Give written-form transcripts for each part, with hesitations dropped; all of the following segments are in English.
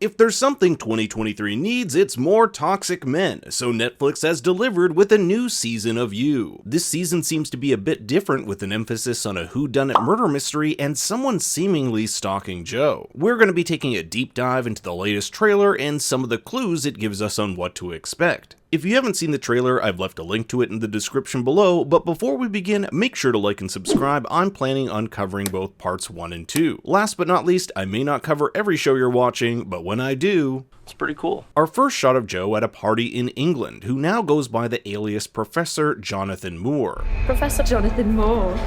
If there's something 2023 needs, it's more toxic men, so Netflix has delivered with a new season of You. This season seems to be a bit different, with an emphasis on a whodunit murder mystery and someone seemingly stalking Joe. We're going to be taking a deep dive into the latest trailer and some of the clues it gives us on what to expect. If you haven't seen the trailer, I've left a link to it in the description below, but before we begin, make sure to like and subscribe. I'm planning on covering both parts 1 and 2. Last but not least, I may not cover every show you're watching, but when I do, it's pretty cool. Our first shot of Joe at a party in England, who now goes by the alias Professor Jonathan Moore. Professor Jonathan Moore.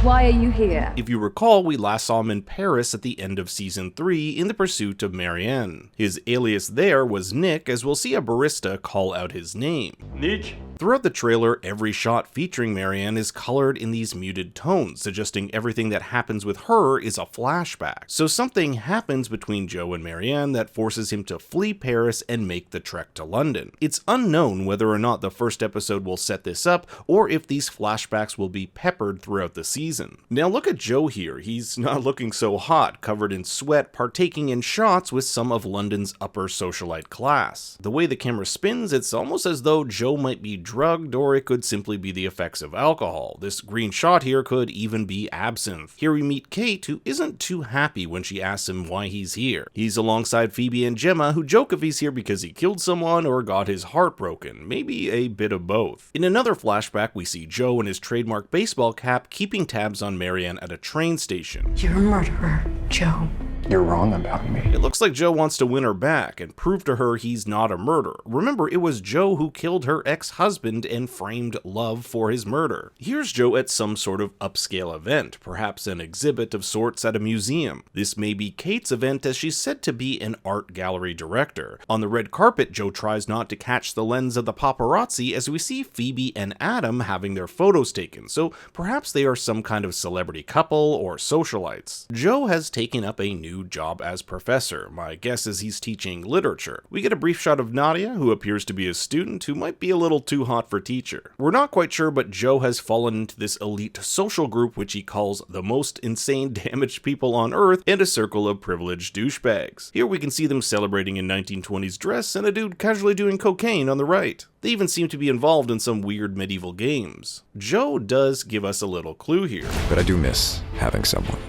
Why are you here? If you recall, we last saw him in Paris at the end of Season 3 in the pursuit of Marianne. His alias there was Nick, as we'll see a barista call out his name. Nick. Throughout the trailer, every shot featuring Marianne is colored in these muted tones, suggesting everything that happens with her is a flashback. So something happens between Joe and Marianne that forces him to flee Paris and make the trek to London. It's unknown whether or not the first episode will set this up, or if these flashbacks will be peppered throughout the season. Now look at Joe here. He's not looking so hot, covered in sweat, partaking in shots with some of London's upper socialite class. The way the camera spins, it's almost as though Joe might be drugged, or it could simply be the effects of alcohol. This green shot here could even be absinthe. Here we meet Kate, who isn't too happy when she asks him why he's here. He's alongside Phoebe and Gemma, who joke if he's here because he killed someone or got his heart broken, maybe a bit of both. In another flashback, we see Joe in his trademark baseball cap keeping tabs on Marianne at a train station. You're a murderer, Joe. You're wrong about me. It looks like Joe wants to win her back and prove to her he's not a murderer. Remember, it was Joe who killed her ex-husband and framed Love for his murder. Here's Joe at some sort of upscale event, perhaps an exhibit of sorts at a museum. This may be Kate's event, as she's said to be an art gallery director. On the red carpet, Joe tries not to catch the lens of the paparazzi as we see Phoebe and Adam having their photos taken, so perhaps they are some kind of celebrity couple or socialites. Joe has taken up a new job as professor. My guess is he's teaching literature. We get a brief shot of Nadia, who appears to be a student who might be a little too hot for teacher. We're not quite sure, but Joe has fallen into this elite social group which he calls the most insane damaged people on earth and a circle of privileged douchebags. Here we can see them celebrating in 1920s dress and a dude casually doing cocaine on the right. They even seem to be involved in some weird medieval games. Joe does give us a little clue here. But I do miss having someone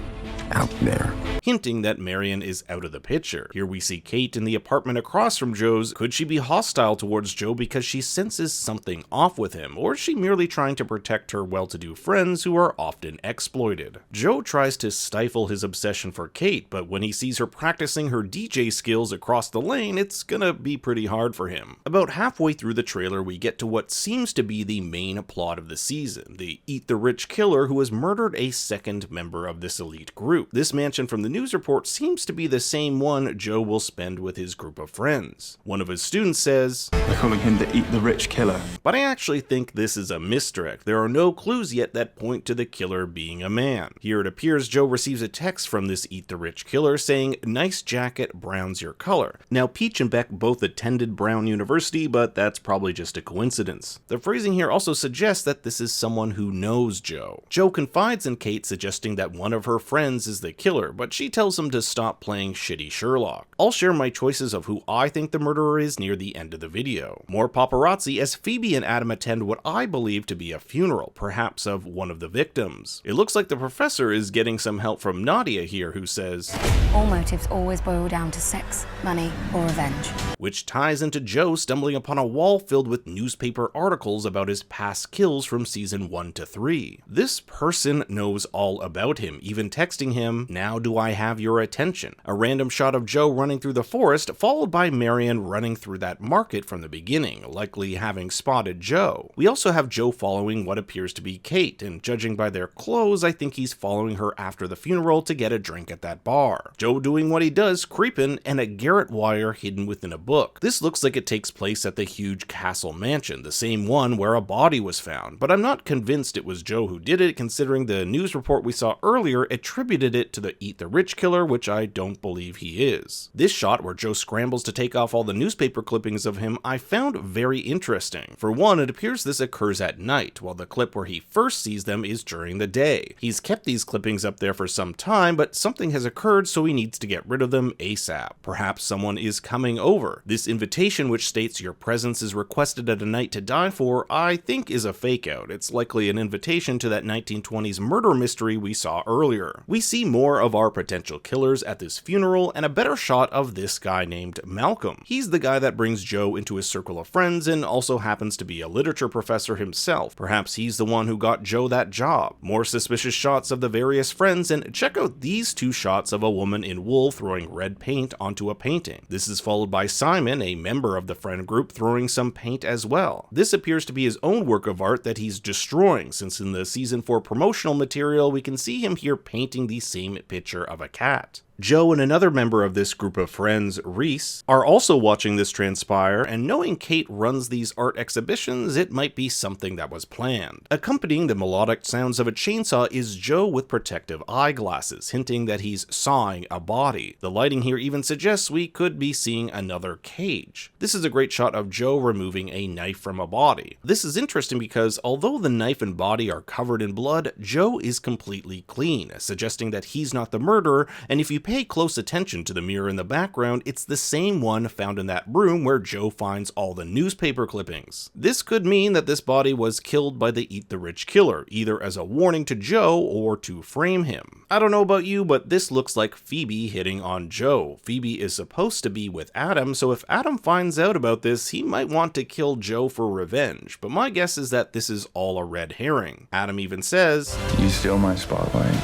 out there, hinting that Marianne is out of the picture. Here we see Kate in the apartment across from Joe's. Could she be hostile towards Joe because she senses something off with him, or is she merely trying to protect her well-to-do friends who are often exploited? Joe tries to stifle his obsession for Kate, but when he sees her practicing her DJ skills across the lane, it's gonna be pretty hard for him. About halfway through the trailer, we get to what seems to be the main plot of the season, the Eat the Rich killer who has murdered a second member of this elite group. This mansion from the news report seems to be the same one Joe will spend with his group of friends. One of his students says, "They're calling him the Eat the Rich killer." But I actually think this is a misdirect. There are no clues yet that point to the killer being a man. Here it appears Joe receives a text from this Eat the Rich killer saying, "Nice jacket, brown's your color." Now, Peach and Beck both attended Brown University, but that's probably just a coincidence. The phrasing here also suggests that this is someone who knows Joe. Joe confides in Kate, suggesting that one of her friends is the killer, but she tells him to stop playing shitty Sherlock. I'll share my choices of who I think the murderer is near the end of the video. More paparazzi as Phoebe and Adam attend what I believe to be a funeral, perhaps of one of the victims. It looks like the professor is getting some help from Nadia here, who says, "All motives always boil down to sex, money, or revenge." Which ties into Joe stumbling upon a wall filled with newspaper articles about his past kills from season 1 to 3. This person knows all about him, even texting him, "Now do I have your attention?" A random shot of Joe running through the forest, followed by Marianne running through that market from the beginning, likely having spotted Joe. We also have Joe following what appears to be Kate, and judging by their clothes, I think he's following her after the funeral to get a drink at that bar. Joe doing what he does, creeping, and a garrote wire hidden within a book. This looks like it takes place at the huge castle mansion, the same one where a body was found, but I'm not convinced it was Joe who did it, considering the news report we saw earlier attributed candidate to the Eat the Rich killer, which I don't believe he is. This shot where Joe scrambles to take off all the newspaper clippings of him I found very interesting. For one, it appears this occurs at night, while the clip where he first sees them is during the day. He's kept these clippings up there for some time, but something has occurred, so he needs to get rid of them ASAP. Perhaps someone is coming over. This invitation, which states your presence is requested at a night to die for, I think is a fake out. It's likely an invitation to that 1920s murder mystery we saw earlier. We see more of our potential killers at this funeral, and a better shot of this guy named Malcolm. He's the guy that brings Joe into his circle of friends and also happens to be a literature professor himself. Perhaps he's the one who got Joe that job. More suspicious shots of the various friends, and check out these two shots of a woman in wool throwing red paint onto a painting. This is followed by Simon, a member of the friend group, throwing some paint as well. This appears to be his own work of art that he's destroying, since in the season 4 promotional material we can see him here painting the same picture of a cat. Joe and another member of this group of friends, Reese, are also watching this transpire, and knowing Kate runs these art exhibitions, it might be something that was planned. Accompanying the melodic sounds of a chainsaw is Joe with protective eyeglasses, hinting that he's sawing a body. The lighting here even suggests we could be seeing another cage. This is a great shot of Joe removing a knife from a body. This is interesting because although the knife and body are covered in blood, Joe is completely clean, suggesting that he's not the murderer, and if you pay close attention to the mirror in the background, it's the same one found in that room where Joe finds all the newspaper clippings. This could mean that this body was killed by the Eat the Rich killer, either as a warning to Joe or to frame him. I don't know about you, but this looks like Phoebe hitting on Joe. Phoebe is supposed to be with Adam, so if Adam finds out about this, he might want to kill Joe for revenge, but my guess is that this is all a red herring. Adam even says, You steal my spotlight,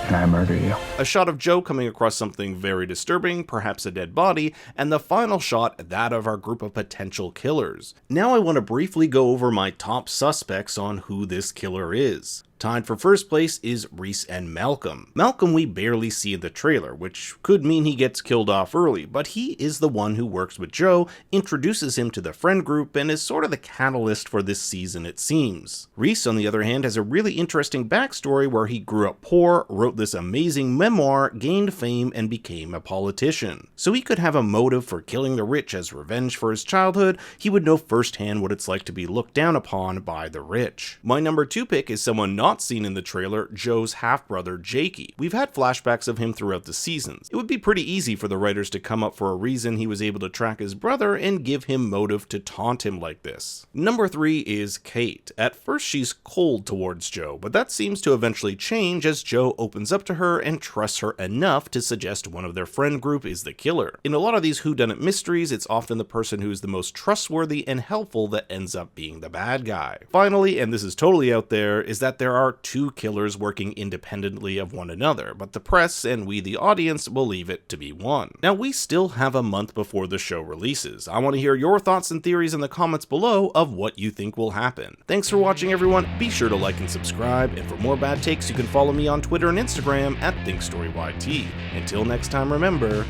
and I murder you. A shot of Joe coming across something very disturbing, perhaps a dead body, and the final shot, that of our group of potential killers. Now I want to briefly go over my top suspects on who this killer is. Tied for first place is Reese and Malcolm. Malcolm we barely see in the trailer, which could mean he gets killed off early, but he is the one who works with Joe, introduces him to the friend group, and is sort of the catalyst for this season it seems. Reese, on the other hand, has a really interesting backstory where he grew up poor, wrote this amazing memoir, gained fame, and became a politician. So he could have a motive for killing the rich as revenge for his childhood. He would know firsthand what it's like to be looked down upon by the rich. My number 2 pick is someone not seen in the trailer, Joe's half-brother Jakey. We've had flashbacks of him throughout the seasons. It would be pretty easy for the writers to come up for a reason he was able to track his brother and give him motive to taunt him like this. Number 3 is Kate. At first she's cold towards Joe, but that seems to eventually change as Joe opens up to her and trusts her enough to suggest one of their friend group is the killer. In a lot of these whodunit mysteries, it's often the person who is the most trustworthy and helpful that ends up being the bad guy. Finally, and this is totally out there, is that there are 2 killers working independently of one another, but the press and we the audience believe it to be one. Now we still have a month before the show releases. I want to hear your thoughts and theories in the comments below of what you think will happen. Thanks for watching everyone, be sure to like and subscribe, and for more bad takes you can follow me on Twitter and Instagram at ThinkStoryYT. Until next time, remember...